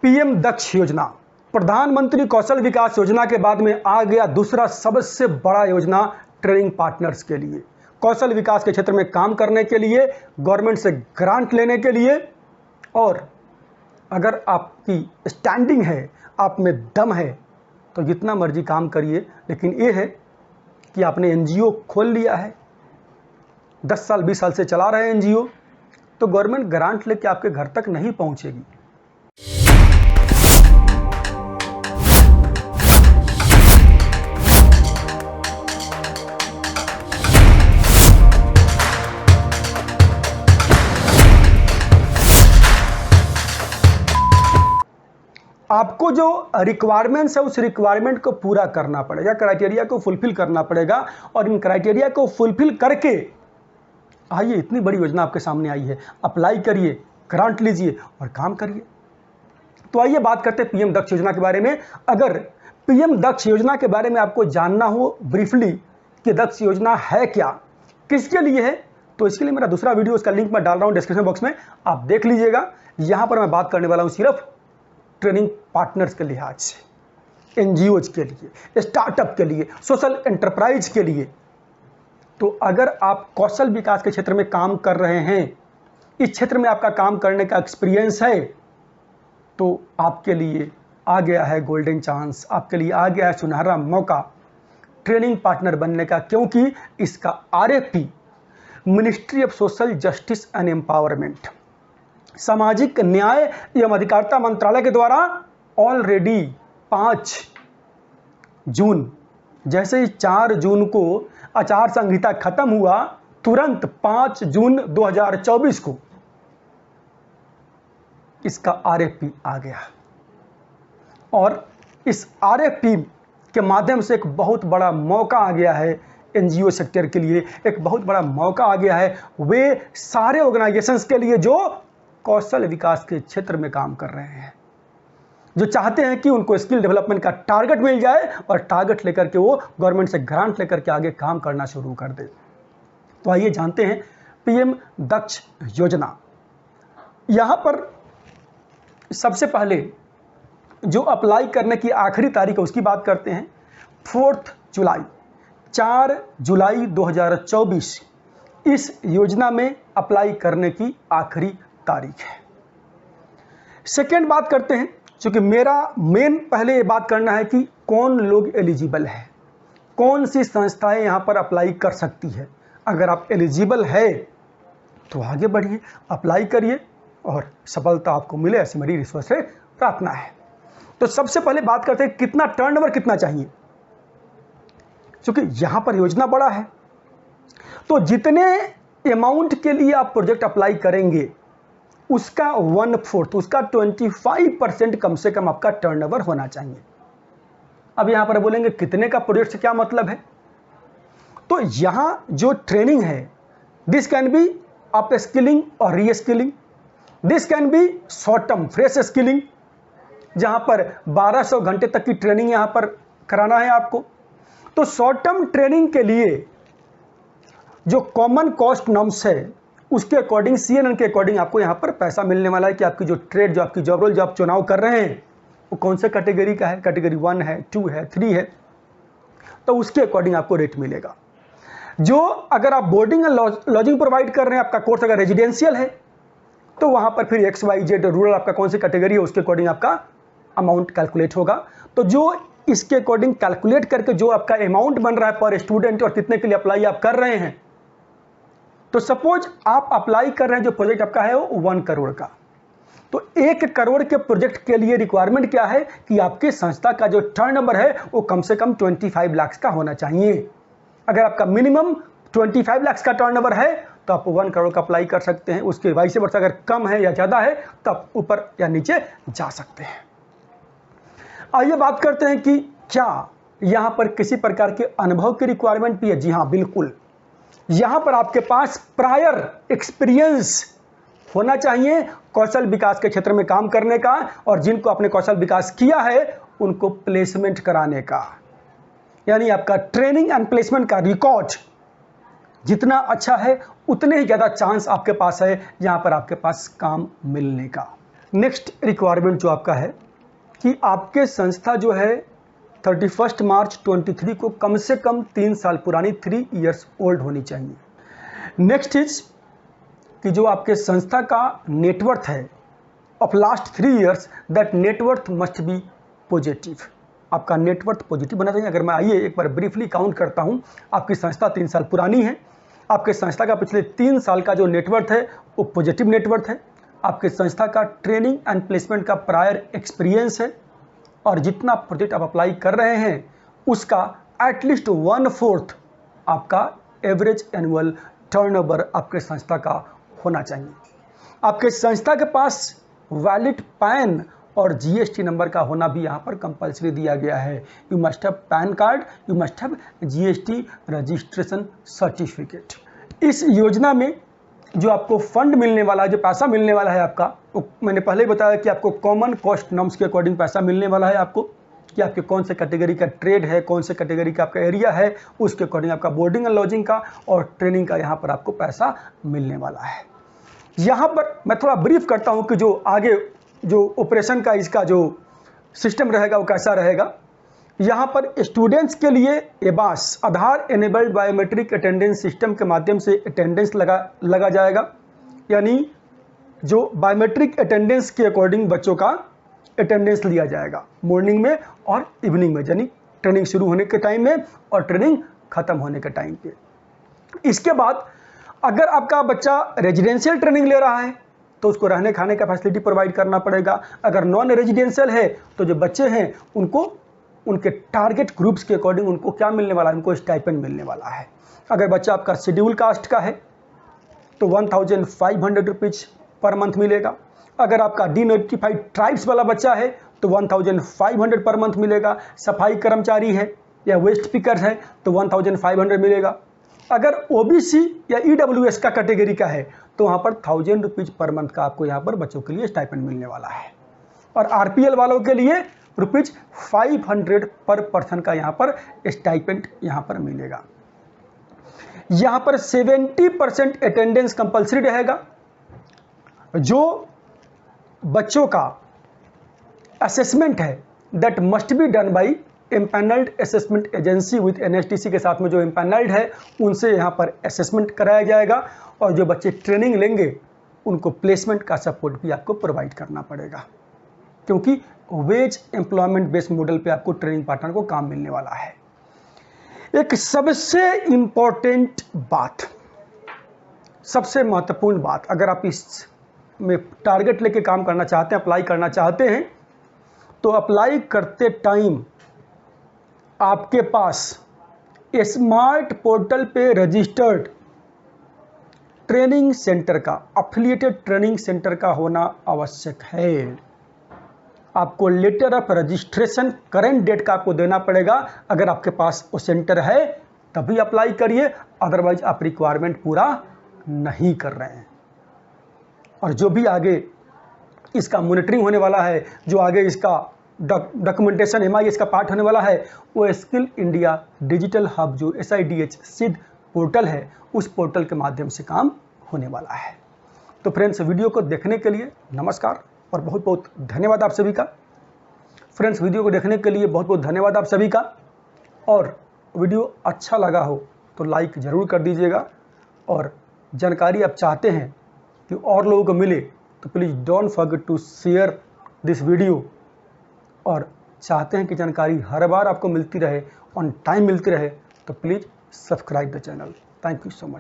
PM दक्ष योजना, प्रधानमंत्री कौशल विकास योजना के बाद में आ गया दूसरा सबसे बड़ा योजना ट्रेनिंग पार्टनर्स के लिए, कौशल विकास के क्षेत्र में काम करने के लिए, गवर्नमेंट से ग्रांट लेने के लिए। और अगर आपकी स्टैंडिंग है, आप में दम है, तो जितना मर्जी काम करिए, लेकिन ये है कि आपने एनजीओ खोल लिया है, 10 साल 20 साल से चला रहे हैं एनजीओ, तो गवर्नमेंट ग्रांट लेके आपके घर तक नहीं पहुंचेगी। आपको जो रिक्वायरमेंट्स है उस रिक्वायरमेंट को पूरा करना पड़ेगा, क्राइटेरिया को फुलफिल करना पड़ेगा, और इन क्राइटेरिया को फुलफिल करके आइए, इतनी बड़ी योजना आपके सामने आई है, अप्लाई करिए, ग्रांट लीजिए और काम करिए। तो आइए बात करते हैं पीएम दक्ष योजना के बारे में। अगर पीएम दक्ष योजना के बारे में आपको जानना हो ब्रीफली कि दक्ष योजना है क्या, किसके लिए है, तो इसके लिए मेरा दूसरा वीडियो, उसका लिंक मैं डाल रहा हूं डिस्क्रिप्शन बॉक्स में, आप देख लीजिएगा। यहां पर मैं बात करने वाला हूं सिर्फ ट्रेनिंग पार्टनर्स के लिहाज से, एनजीओज के लिए, स्टार्टअप के लिए, सोशल एंटरप्राइज के लिए। तो अगर आप कौशल विकास के क्षेत्र में काम कर रहे हैं, इस क्षेत्र में आपका काम करने का एक्सपीरियंस है, तो आपके लिए आ गया है गोल्डन चांस, आपके लिए आ गया है सुनहरा मौका ट्रेनिंग पार्टनर बनने का, क्योंकि इसका RFP ministry of social justice and empowerment, सामाजिक न्याय एवं अधिकारिता मंत्रालय के द्वारा ऑलरेडी 5 जून, जैसे ही 4 जून को आचार संहिता खत्म हुआ, तुरंत 5 जून 2024 को इसका आरएफपी आ गया। और इस आरएफपी के माध्यम से एक बहुत बड़ा मौका आ गया है एनजीओ सेक्टर के लिए, एक बहुत बड़ा मौका आ गया है वे सारे ऑर्गेनाइजेशंस के लिए जो कौशल विकास के क्षेत्र में काम कर रहे हैं, जो चाहते हैं कि उनको स्किल डेवलपमेंट का टारगेट मिल जाए और टारगेट लेकर के वो गवर्नमेंट से ग्रांट लेकर के आगे काम करना शुरू कर दे। तो आइए जानते हैं पीएम दक्ष योजना। यहां पर सबसे पहले जो अप्लाई करने की आखिरी तारीख है उसकी बात करते हैं। 4 जुलाई 4 जुलाई 2024 इस योजना में अप्लाई करने की आखिरी तारीख है। सेकेंड बात करते हैं, क्योंकि मेरा मेन पहले ये बात करना है कि कौन लोग एलिजिबल है, कौन सी संस्थाएं यहां पर अप्लाई कर सकती है। अगर आप एलिजिबल है तो आगे बढ़िए, अप्लाई करिए और सफलता आपको मिले, ऐसी मेरी ईश्वर से प्रार्थना है। तो सबसे पहले बात करते हैं कितना टर्नओवर कितना चाहिए, क्योंकि यहां पर योजना बड़ा है। तो जितने अमाउंट के लिए आप प्रोजेक्ट अप्लाई करेंगे उसका 1/4, उसका 25% कम से कम आपका टर्नओवर होना चाहिए। अब यहां पर बोलेंगे कितने का प्रोजेक्ट से क्या मतलब है, तो यहां जो ट्रेनिंग है, this can be up skilling और री skilling, this can be short term fresh skilling, जहां पर 1200 घंटे तक की ट्रेनिंग यहां पर कराना है आपको। तो शॉर्ट टर्म ट्रेनिंग के लिए जो कॉमन कॉस्ट नॉर्म्स है उसके अकॉर्डिंग, CNN के अकॉर्डिंग आपको यहाँ पर पैसा मिलने वाला है कि आपकी जो ट्रेड, जो आपकी जॉब रोल जो आप चुनाव कर रहे हैं वो कौन से कैटेगरी का है, कैटेगरी 1 है, 2 है, 3 है, तो उसके अकॉर्डिंग आपको रेट मिलेगा। जो अगर आप बोर्डिंग एंड लॉजिंग प्रोवाइड कर रहे हैं, आपका कोर्स अगर रेजिडेंशियल है, तो वहाँ पर फिर XYZ रूरल आपका कौन सी कैटेगरी है उसके अकॉर्डिंग आपका अमाउंट कैलकुलेट होगा। तो जो इसके अकॉर्डिंग कैलकुलेट करके जो आपका अमाउंट बन रहा है पर स्टूडेंट और कितने के लिए अप्लाई आप कर रहे हैं, तो सपोज आप अप्लाई कर रहे हैं, जो प्रोजेक्ट आपका है वो 1 करोड़ का, तो 1 करोड़ के प्रोजेक्ट के लिए रिक्वायरमेंट क्या है कि आपके संस्था का जो टर्नओवर है वो कम से कम 25 लाख का होना चाहिए। अगर आपका मिनिमम 25 लाख का टर्नओवर है तो आप 1 करोड़ का अप्लाई कर सकते हैं, उसके वाइस वर्सा अगर कम है या ज़्यादा है तो आप ऊपर या नीचे जा सकते हैं। आइए बात करते हैं कि क्या यहाँ पर किसी प्रकार के अनुभव की रिक्वायरमेंट भी है। जी हाँ, बिल्कुल, यहाँ पर आपके पास प्रायर एक्सपीरियंस होना चाहिए कौशल विकास के क्षेत्र में काम करने का, और जिनको आपने कौशल विकास किया है उनको प्लेसमेंट कराने का, यानी आपका ट्रेनिंग एंड प्लेसमेंट का रिकॉर्ड जितना अच्छा है उतने ही ज़्यादा चांस आपके पास है यहाँ पर आपके पास काम मिलने का। नेक्स्ट रिक्वायरमेंट जो आपका है कि आपके संस्था जो है 31 मार्च 23 को कम से कम 3 साल पुरानी 3 इयर्स ओल्ड होनी चाहिए। नेक्स्ट इज कि जो आपके संस्था का नेटवर्थ है of last 3 years, that net worth must be positive. आपका नेटवर्थ पॉजिटिव बना चाहिए। अगर मैं आइए एक बार ब्रीफली काउंट करता हूं, आपकी संस्था 3 साल पुरानी है, आपके संस्था का पिछले 3 साल का जो नेटवर्थ है वो पॉजिटिव नेटवर्थ है, आपके संस्था का ट्रेनिंग एंड प्लेसमेंट का प्रायर एक्सपीरियंस है, और जितना प्रोजेक्ट आप अप्लाई कर रहे हैं उसका एटलीस्ट 1/4 आपका एवरेज एनुअल टर्नओवर आपके संस्था का होना चाहिए। आपके संस्था के पास वैलिड पैन और जीएसटी नंबर का होना भी यहाँ पर कंपलसरी दिया गया है। You must have pan card, you must have GST registration certificate. इस योजना में जो आपको फंड मिलने वाला है, जो पैसा मिलने वाला है आपका, वो मैंने पहले ही बताया कि आपको कॉमन कॉस्ट नॉर्म्स के अकॉर्डिंग पैसा मिलने वाला है आपको, कि आपके कौन से कैटेगरी का ट्रेड है, कौन से कैटेगरी का आपका एरिया है, उसके अकॉर्डिंग आपका बोर्डिंग एंड लॉजिंग का और ट्रेनिंग का यहाँ पर आपको पैसा मिलने वाला है। यहाँ पर मैं थोड़ा ब्रीफ करता हूँ कि जो आगे जो ऑपरेशन का इसका जो सिस्टम रहेगा वो कैसा रहेगा। यहाँ पर स्टूडेंट्स के लिए एबास आधार एनेबल्ड बायोमेट्रिक अटेंडेंस सिस्टम के माध्यम से अटेंडेंस लगा जाएगा, यानी जो बायोमेट्रिक अटेंडेंस के अकॉर्डिंग बच्चों का अटेंडेंस लिया जाएगा मॉर्निंग में और इवनिंग में, यानी ट्रेनिंग शुरू होने के टाइम में और ट्रेनिंग खत्म होने के टाइम पे। इसके बाद अगर आपका बच्चा रेजिडेंशियल ट्रेनिंग ले रहा है तो उसको रहने खाने का फैसिलिटी प्रोवाइड करना पड़ेगा। अगर नॉन रेजिडेंशियल है तो जो बच्चे हैं उनको उनके टारगेट ग्रुप्स के अकॉर्डिंग उनको क्या मिलने वाला है, उनको स्टाइपेंड मिलने वाला है। अगर बच्चा आपका शेड्यूल कास्ट का है तो 1500 रुपीज़ पर मंथ मिलेगा। अगर आपका डीनोटिफाइड ट्राइब्स वाला बच्चा है तो 1500 पर मंथ मिलेगा। सफाई कर्मचारी है या वेस्ट पिकर है तो 1500 मिलेगा। अगर ओबीसी या ईडब्ल्यूएस का कैटेगरी का है तो वहाँ पर 1000 रुपीज़ पर मंथ का आपको यहाँ पर बच्चों के लिए स्टाइपेंड मिलने वाला है। और आरपीएल वालों के लिए ₹500 पर पर्सन का यहाँ पर स्टाइपेंड यहाँ पर मिलेगा। यहाँ पर 70% अटेंडेंस कंपल्सरी रहेगा। जो बच्चों का असेसमेंट है that must be done by empanelled assessment agency with NSTC के साथ में जो एम्पैनल्ड है उनसे यहाँ पर असेसमेंट कराया जाएगा। और जो बच्चे ट्रेनिंग लेंगे उनको प्लेसमेंट का सपोर्ट भी आपको प्रोवाइड करना पड़ेगा, क्योंकि वेज एम्प्लॉयमेंट बेस्ड मॉडल पे आपको ट्रेनिंग पार्टनर को काम मिलने वाला है। एक सबसे इम्पोर्टेंट बात, सबसे महत्वपूर्ण बात, अगर आप इस में टारगेट लेके काम करना चाहते हैं, अप्लाई करना चाहते हैं, तो अप्लाई करते टाइम आपके पास स्मार्ट पोर्टल पे रजिस्टर्ड ट्रेनिंग सेंटर का, अफिलिएटेड ट्रेनिंग सेंटर का होना आवश्यक है। आपको letter of registration current date का आपको देना पड़ेगा। अगर आपके पास वो सेंटर है तभी अप्लाई करिए, अदरवाइज आप रिक्वायरमेंट पूरा नहीं कर रहे हैं। और जो भी आगे इसका मॉनिटरिंग होने वाला है, जो आगे इसका डॉक्यूमेंटेशन MIS का पार्ट होने वाला है, वो स्किल इंडिया डिजिटल हब जो SIDH सिद्ध पोर्टल है, उस पोर्टल के माध्यम से काम होने वाला है। तो फ्रेंड्स, वीडियो को देखने के लिए नमस्कार और बहुत बहुत धन्यवाद आप सभी का। फ्रेंड्स, वीडियो को देखने के लिए बहुत बहुत धन्यवाद आप सभी का। और वीडियो अच्छा लगा हो तो लाइक ज़रूर कर दीजिएगा। और जानकारी आप चाहते हैं कि और लोगों को मिले तो please don't forget to share this video. और चाहते हैं कि जानकारी हर बार आपको मिलती रहे, ऑन टाइम मिलती रहे, तो please subscribe the channel. Thank you so much.